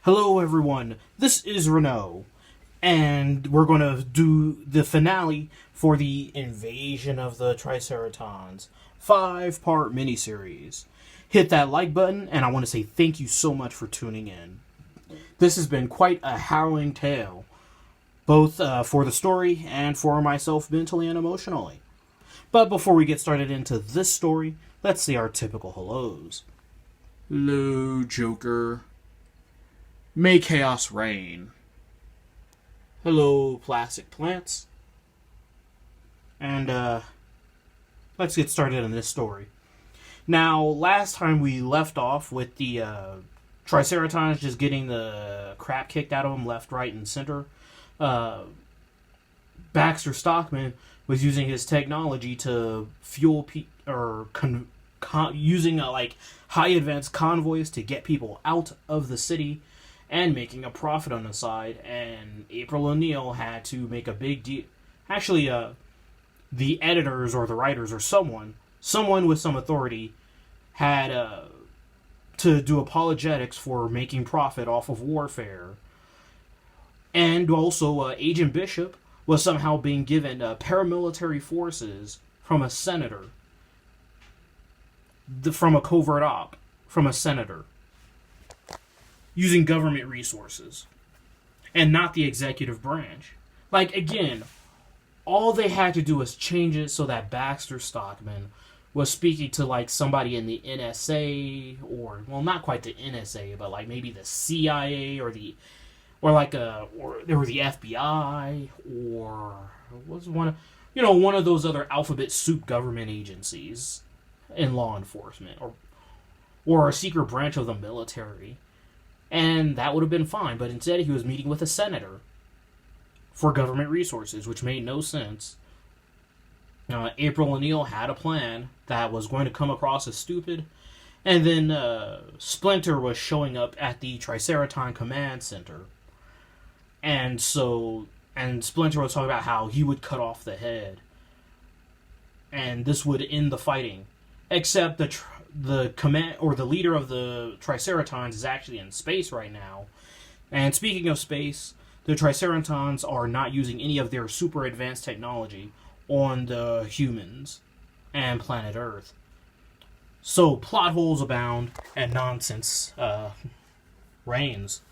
Hello everyone, this is Renault, and we're going to do the finale for the Invasion of the Triceratons 5-part miniseries. Hit that like button, and I want to say thank you so much for tuning in. This has been quite a harrowing tale, both for the story and for myself mentally and emotionally. But before we get started into this story, let's say our typical hellos. Hello, Joker. May chaos reign. Hello, plastic plants. And, let's get started on this story. Now, last time we left off with the, Triceratons just getting the crap kicked out of them left, right, and center. Baxter Stockman was using his technology to fuel using, high advanced convoys to get people out of the city and making a profit on the side, and April O'Neil had to make a big deal. Actually, the editors or the writers or someone with some authority had to do apologetics for making profit off of warfare. And also, Agent Bishop was somehow being given paramilitary forces from a senator, from a covert op, from a senator, using government resources and not the executive branch. Again, all they had to do was change it so that Baxter Stockman was speaking to somebody in the NSA, or not quite the NSA, but maybe the CIA or the FBI, or was one of those other alphabet soup government agencies in law enforcement, or a secret branch of the military. And that would have been fine, but instead he was meeting with a senator for government resources, which made no sense. April O'Neil had a plan that was going to come across as stupid, and then Splinter was showing up at the Triceraton Command Center. And Splinter was talking about how he would cut off the head, and this would end the fighting. Except the command or the leader of the Triceratons is actually in space right now. And speaking of space, the Triceratons are not using any of their super advanced technology on the humans and planet Earth. So plot holes abound and nonsense reigns.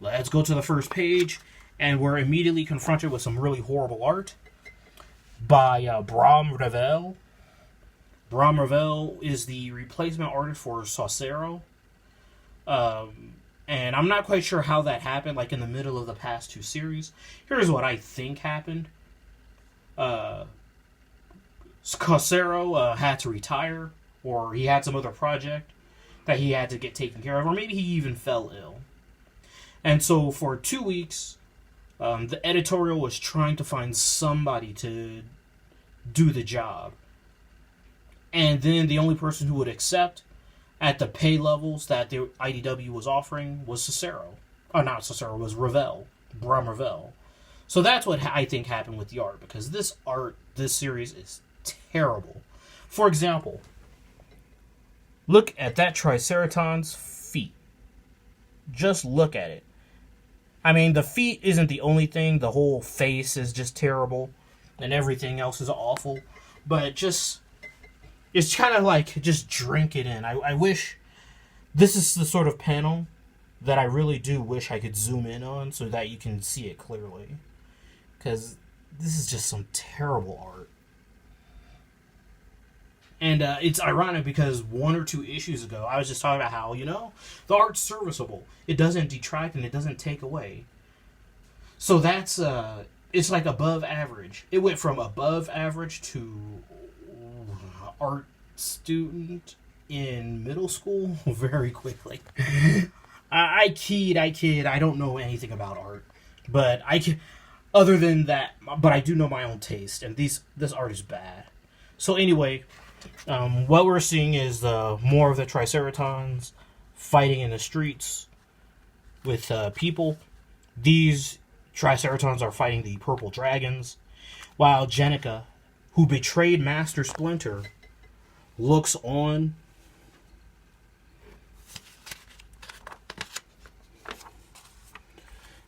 Let's go to the first page, and we're immediately confronted with some really horrible art by Bram Revel. Bram Revel is the replacement artist for Saucero. And I'm not quite sure how that happened, in the middle of the past two series. Here's what I think happened. Saucero had to retire, or he had some other project that he had to get taken care of, or maybe he even fell ill. And so for 2 weeks, the editorial was trying to find somebody to do the job. And then the only person who would accept at the pay levels that the IDW was offering was Saucero. Oh, not Saucero, was Revel. Bram Revel. So that's what I think happened with the art, because this series is terrible. For example, look at that Triceraton's feet. Just look at it. I mean, the feet isn't the only thing. The whole face is just terrible, and everything else is awful. But it's kind of just drink it in. I wish this is the sort of panel that I really do wish I could zoom in on so that you can see it clearly. Because this is just some terrible art. And it's ironic because 1 or 2 issues ago, I was just talking about how, the art's serviceable. It doesn't detract and it doesn't take away. So that's, it's above average. It went from above average to art student in middle school very quickly. I kid. I don't know anything about art, but other than that, but I do know my own taste, and this art is bad. So anyway, what we're seeing is more of the Triceratons fighting in the streets with people. These Triceratons are fighting the purple dragons, while Jenica, who betrayed Master Splinter, looks on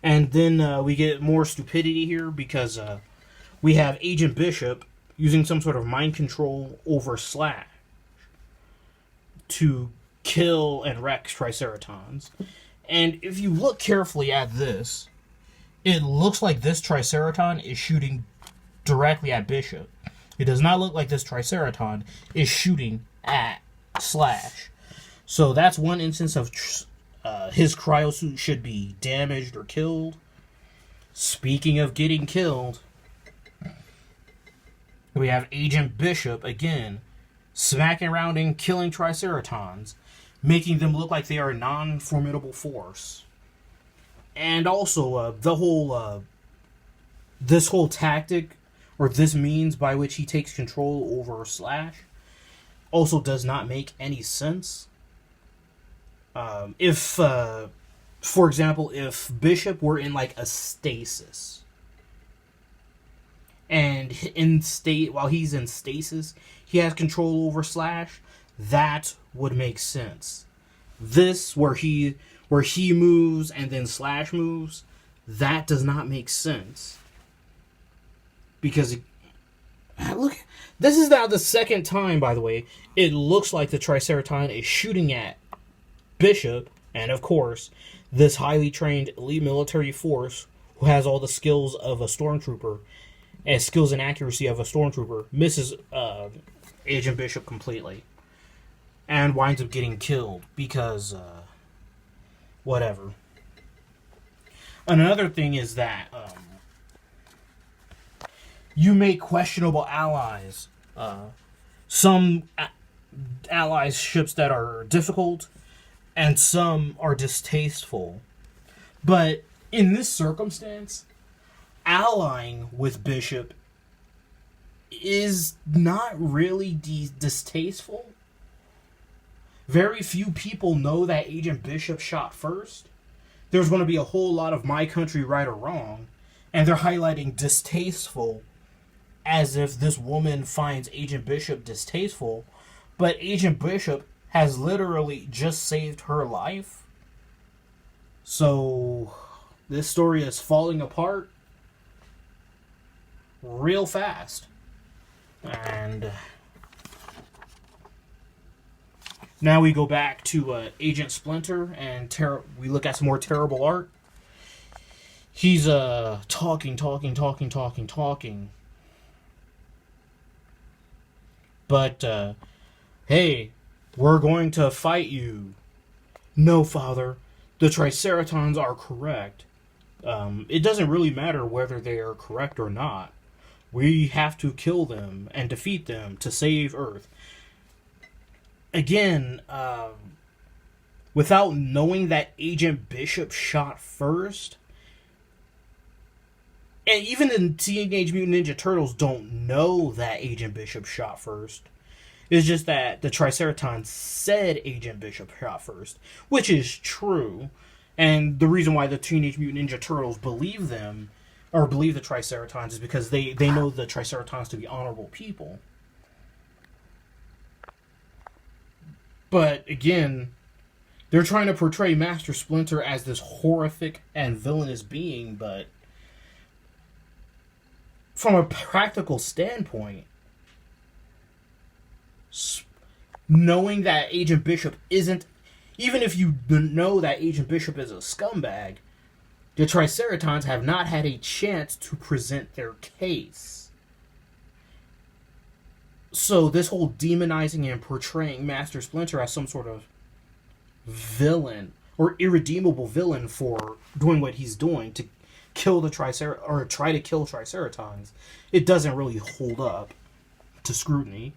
And then we get more stupidity here because we have Agent Bishop using some sort of mind control over Slash to kill and wreck Triceratons. And if you look carefully at this, it looks like this Triceraton is shooting directly at Bishop. It does not look like this Triceraton is shooting at Slash. So that's one instance of his cryosuit should be damaged or killed. Speaking of getting killed, we have Agent Bishop again smacking around and killing Triceratons, making them look like they are a non-formidable force. And also this whole tactic or this means by which he takes control over Slash also does not make any sense. If, for example, if Bishop were in like a stasis, and while he's in stasis, he has control over Slash, that would make sense. This, where he moves and then Slash moves, that does not make sense. Because look, this is now the second time, by the way, it looks like the Triceraton is shooting at Bishop, and of course, this highly trained elite military force who has all the skills of a stormtrooper and skills and accuracy of a stormtrooper misses Agent Bishop completely and winds up getting killed because whatever. Another thing is that you make questionable allies. Some allies ships that are difficult, and some are distasteful. But in this circumstance, allying with Bishop is not really distasteful. Very few people know that Agent Bishop shot first. There's going to be a whole lot of my country right or wrong, and they're highlighting distasteful as if this woman finds Agent Bishop distasteful, but Agent Bishop has literally just saved her life. So this story is falling apart real fast. And now we go back to Agent Splinter, and we look at some more terrible art. He's talking. But, hey, we're going to fight you. No, Father, the Triceratons are correct. It doesn't really matter whether they are correct or not. We have to kill them and defeat them to save Earth. Again, without knowing that Agent Bishop shot first, and even the Teenage Mutant Ninja Turtles don't know that Agent Bishop shot first. It's just that the Triceratons said Agent Bishop shot first, which is true. And the reason why the Teenage Mutant Ninja Turtles believe them, or believe the Triceratons, is because they know the Triceratons to be honorable people. But again, they're trying to portray Master Splinter as this horrific and villainous being, but from a practical standpoint, knowing that Agent Bishop isn't, even if you know that Agent Bishop is a scumbag, the Triceratons have not had a chance to present their case. So this whole demonizing and portraying Master Splinter as some sort of villain or irredeemable villain for doing what he's doing to kill the or try to kill Triceratons, it doesn't really hold up to scrutiny.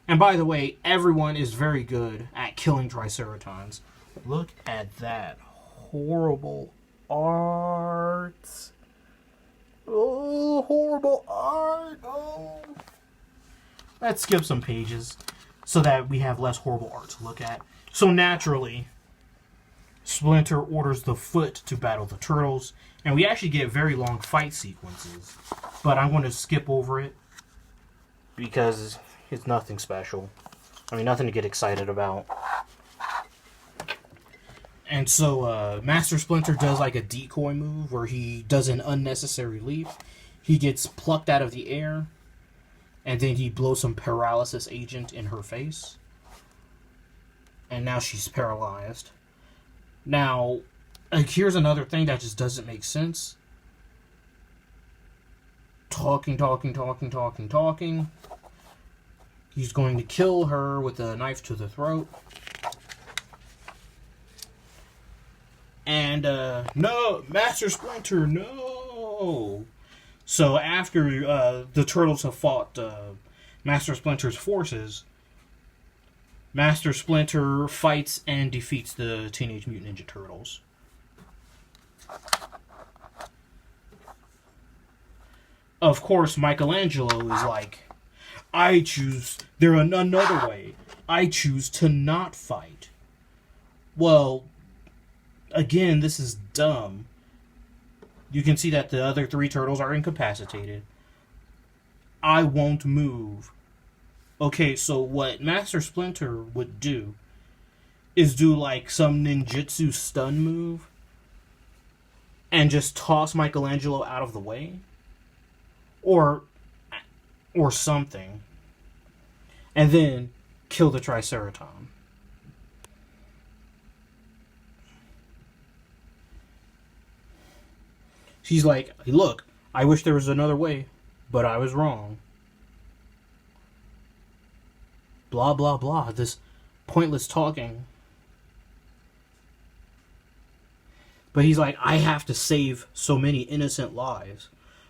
And by the way, everyone is very good at killing Triceratons. Look at that horrible art. Oh, horrible art. Oh. Let's skip some pages so that we have less horrible art to look at. So naturally, Splinter orders the Foot to battle the Turtles, and we actually get very long fight sequences. But I'm going to skip over it because it's nothing special. I mean, nothing to get excited about. And so Master Splinter does like a decoy move where he does an unnecessary leap. He gets plucked out of the air, and then he blows some paralysis agent in her face. And now she's paralyzed. Now, here's another thing that just doesn't make sense. Talking. He's going to kill her with a knife to the throat. And, no! Master Splinter, no! So after the Turtles have fought Master Splinter's forces, Master Splinter fights and defeats the Teenage Mutant Ninja Turtles. Of course, Michelangelo is like, another way. I choose to not fight. Well, again, this is dumb. You can see that the other 3 turtles are incapacitated. I won't move. Okay, so what Master Splinter would do is do like some ninjutsu stun move and just toss Michelangelo out of the way. Or something. And then kill the Triceraton. She's like, look, I wish there was another way, but I was wrong. Blah, blah, blah. This pointless talking. But he's like, I have to save so many innocent lives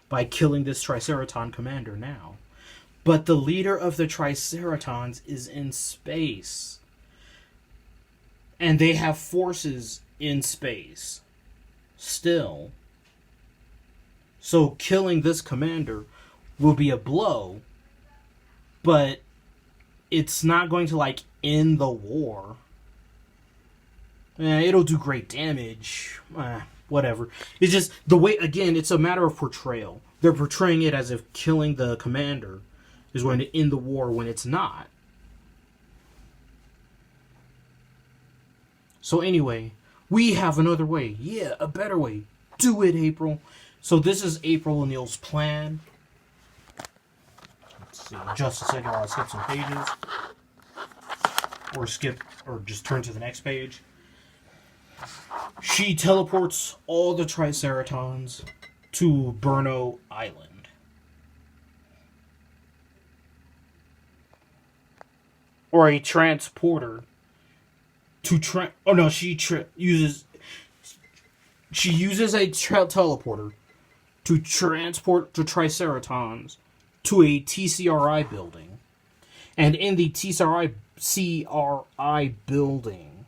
by killing this Triceraton commander now. But the leader of the Triceratons is in space. And they have forces in space. Still. So killing this commander will be a blow, but it's not going to, like, end the war. It'll do great damage. Whatever. It's just, the way, again, it's a matter of portrayal. They're portraying it as if killing the commander is going to end the war when it's not. So anyway, we have another way. Yeah, a better way. Do it, April. So this is April O'Neil's plan. Let's see, just a second while I skip some pages. Or just turn to the next page. She teleports all the Triceratons to Burno Island. Or a transporter to she uses a teleporter to transport the Triceratons to a TCRI building. And in the TCRI building,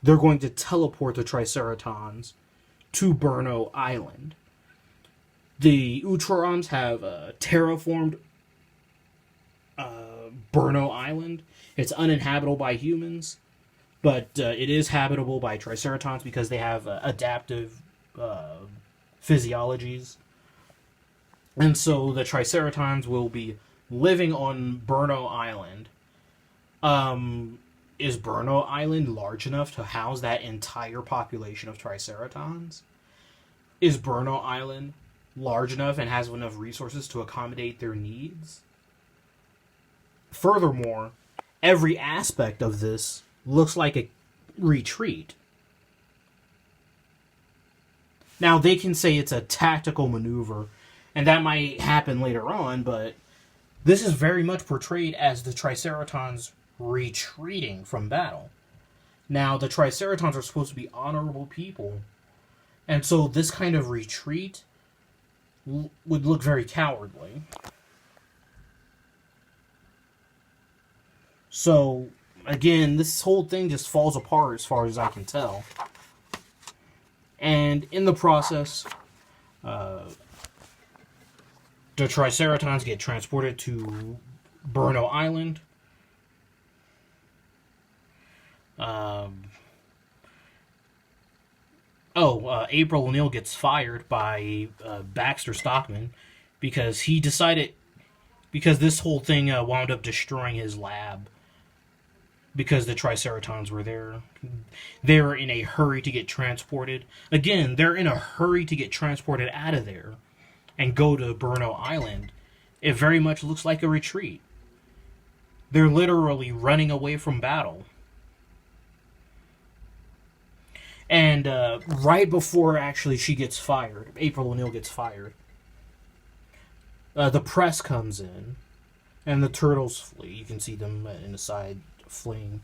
they're going to teleport the Triceratons to Burno Island. The Utrons have terraformed Burno Island. It's uninhabitable by humans, but it is habitable by Triceratons because they have adaptive physiologies. And so the Triceratons will be living on Burno Island. Is Burno Island large enough to house that entire population of Triceratons? Is Burno Island large enough and has enough resources to accommodate their needs? Furthermore, every aspect of this looks like a retreat. Now, they can say it's a tactical maneuver, and that might happen later on, but this is very much portrayed as the Triceratons retreating from battle. Now, the Triceratons are supposed to be honorable people, and so this kind of retreat would look very cowardly. So, again, this whole thing just falls apart as far as I can tell. And in the process, the Triceratons get transported to Burno Island. April O'Neil gets fired by Baxter Stockman because this whole thing wound up destroying his lab. because the Triceratons were there. They're in a hurry to get transported. Again, they're in a hurry to get transported out of there and go to Burno Island. It very much looks like a retreat. They're literally running away from battle. And right before actually she gets fired, April O'Neil gets fired, the press comes in, and the turtles flee. You can see them in the side fleeing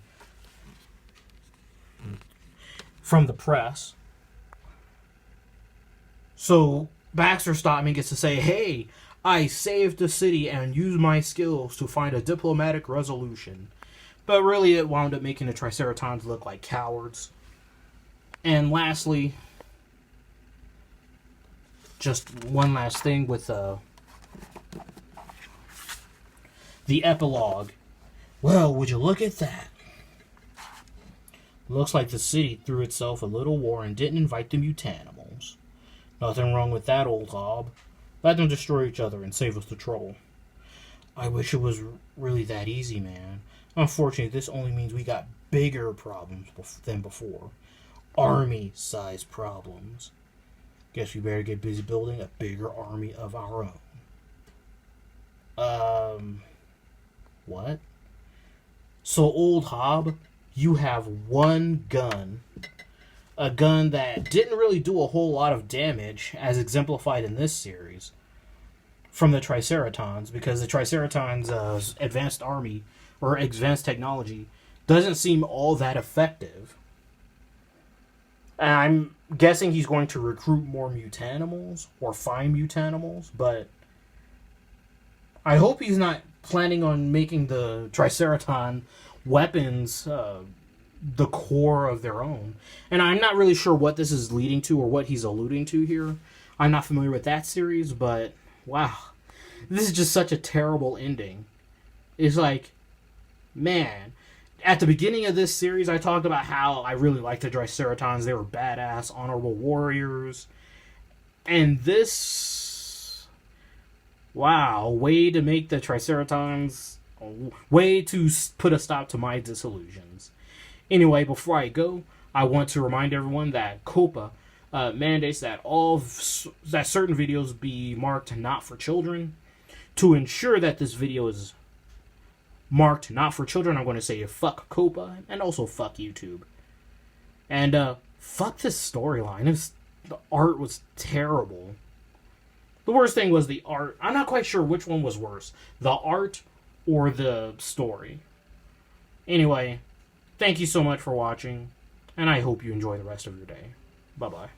from the press. So Baxter Stockman gets to say, hey, I saved the city and used my skills to find a diplomatic resolution. But really it wound up making the Triceratons look like cowards. And lastly, just one last thing with the epilogue. Well, would you look at that? Looks like the city threw itself a little war and didn't invite the mutanimals. Nothing wrong with that, old hob. Let them destroy each other and save us the trouble. I wish it was really that easy, man. Unfortunately, this only means we got bigger problems than before. Army-sized problems. Guess we better get busy building a bigger army of our own. What? So, old hob, you have one gun. A gun that didn't really do a whole lot of damage, as exemplified in this series, from the Triceratons, because the Triceratons' advanced army, or advanced technology, doesn't seem all that effective. And I'm guessing he's going to recruit more mutanimals, or find mutanimals, but I hope he's not planning on making the Triceraton weapons the core of their own. And I'm not really sure what this is leading to or what he's alluding to here. I'm not familiar with that series, but wow. This is just such a terrible ending. It's like, man, at the beginning of this series, I talked about how I really liked the Triceratons. They were badass, honorable warriors. And this... wow, way to make the Triceratons... way to put a stop to my disillusions. Anyway, before I go, I want to remind everyone that COPA mandates that that certain videos be marked not for children. To ensure that this video is marked not for children, I'm going to say fuck COPA and also fuck YouTube. And fuck this storyline. The art was terrible. The worst thing was the art. I'm not quite sure which one was worse, the art or the story. Anyway, thank you so much for watching, and I hope you enjoy the rest of your day. Bye-bye.